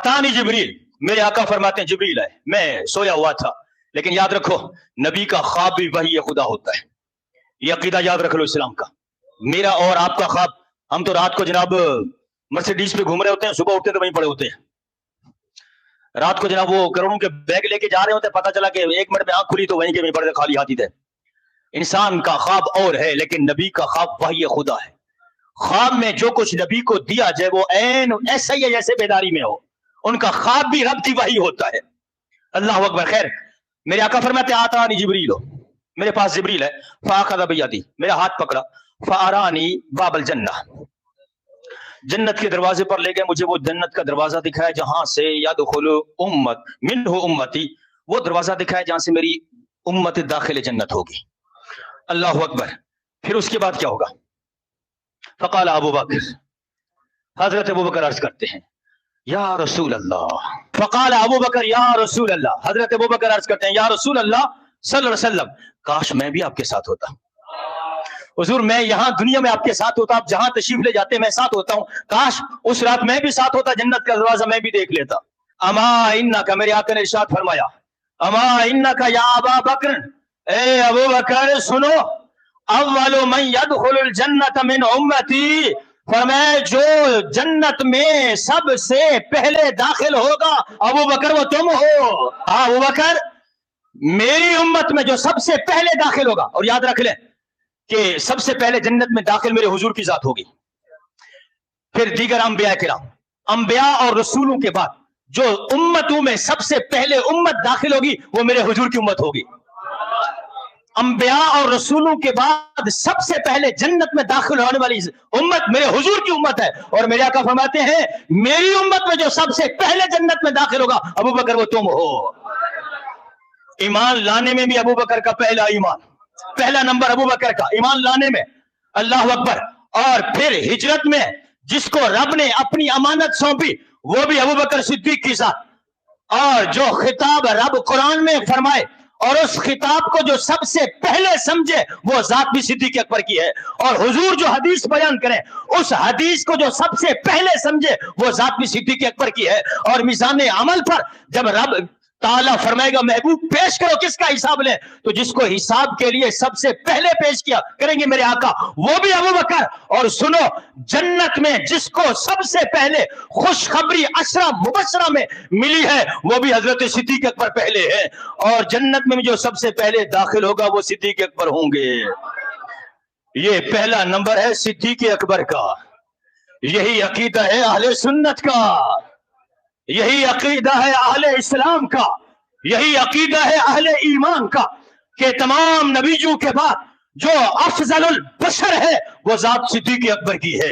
आतानी जिब्रील, मेरे आका फरमाते हैं जिब्रील है, मैं सोया हुआ था, लेकिन याद रखो नबी का ख्वाब भी वही खुदा होता है। ये अकीदा याद रख लो इस्लाम का। मेरा और आपका ख्वाब, हम तो रात को जनाब मर्सिडीज पे घूम रहे होते हैं, सुबह उठते तो वहीं पड़े होते हैं। रात को जनाब वो करोड़ों के बैग लेके जा रहे होते हैं, पता चला कि 1 मिनट में आंख खुली तो वहीं के वहीं पड़े खाली हाथी थे। इंसान का ख्वाब और है, लेकिन नबी का ख्वाब वही खुदा है। ख्वाब में जो कुछ नबी को दिया जाए वो ऐन ऐसा ही है जैसे बेदारी में हो। उनका ख्वाब भी रब की वही होता है। अल्लाह अकबर। खैर, मेरे आका फरमाते आतानी जिब्रील, मेरे पास जिब्रील है, फाखज़ बियदी, मेरा हाथ पकड़ा, फारानी बाबल जन्नह, जन्नत के दरवाजे पर ले गए, मुझे वो जन्नत का दरवाजा दिखाया जहां से यदखुलु उम्मत मिनहु उम्मती, वो दरवाजा दिखाया जहां से मेरी उम्मत दाखिल जन्नत होगी। अल्लाह अकबर। फिर उसके बाद क्या होगा? फ़क़ाल अबू बकर, हजरत अबू बकर अर्ज करते हैं या रसूल अल्लाह। फ़क़ाल अबू बकर या रसूल अल्लाह, हजरत अबू बकर अर्ज करते हैं या रसूल अल्लाह सल्लल्लाहु अलैहि वसल्लम, काश मैं भी आपके साथ होता। हुजूर मैं यहाँ दुनिया में आपके साथ होता, आप जहां तशरीफ ले जाते मैं साथ होता हूँ, काश उस रात मैं भी साथ होता, जन्नत का दरवाजा मैं भी देख लेता। अमा इन्नका, मेरे आका ने इरशाद फरमाया, अमा इन्नका या अबा बकर, ए अबू बकर सुनो, अव्वलु मन यदखुलुल जन्नत मिन उम्मती, फरमाया जो जन्नत में सबसे पहले दाखिल होगा अबू बकर वो तुम हो। हाँ अबू बकर, मेरी उम्मत में जो सबसे पहले दाखिल होगा, और याद रख लें कि सबसे पहले जन्नत में दाखिल मेरे हुजूर की जात होगी, फिर दीगर अंबिया किराम, अंबिया और रसूलों के बाद जो उम्मतों में सबसे पहले उम्मत दाखिल होगी वो मेरे हुजूर की उम्मत होगी। अंबिया और रसूलों के बाद सबसे पहले जन्नत में दाखिल होने वाली उम्मत मेरे हुजूर की उम्मत है। और मेरे आका फरमाते हैं मेरी उम्मत में जो सबसे पहले जन्नत में दाखिल होगा अबू बकर वो तुम हो। ईमान लाने में भी अबू बकर का पहला ईमान, पहला नंबर अबू बकर का ईमान लाने में। अल्लाह अकबर। और फिर हिजरत में जिसको रब ने अपनी अमानत सौंपी वो भी अबू बकर सिद्दीक के साथ। और जो खिताब रब कुरान में फरमाए और उस खिताब को जो सबसे पहले समझे वो जात भी सिद्दीक अकबर की है। और हुजूर जो हदीस बयान करें उस हदीस को जो सबसे पहले समझे वो जात भी सिद्दीक अकबर की है। और मिजान अमल पर जब रब ताला फरमाएगा महबूब पेश करो किसका हिसाब ले, तो जिसको हिसाब के लिए सबसे पहले पेश किया करेंगे मेरे आका वो भी अबू बकर। और सुनो जन्नत में जिसको सबसे पहले खुशखबरी अशरा मुबशरा में मिली है वो भी हजरत सिद्दीक अकबर पहले है। और जन्नत में जो सबसे पहले दाखिल होगा वो सिद्दीक अकबर होंगे। ये पहला नंबर है सिद्दीक अकबर का। यही अकीदा है अहले सुन्नत का, यही अकीदा है अहले इस्लाम का, यही अकीदा है अहले ईमान का कि तमाम नबीजों के बाद जो अफजलुल बशर है वो जात सिद्दीक अकबर की है।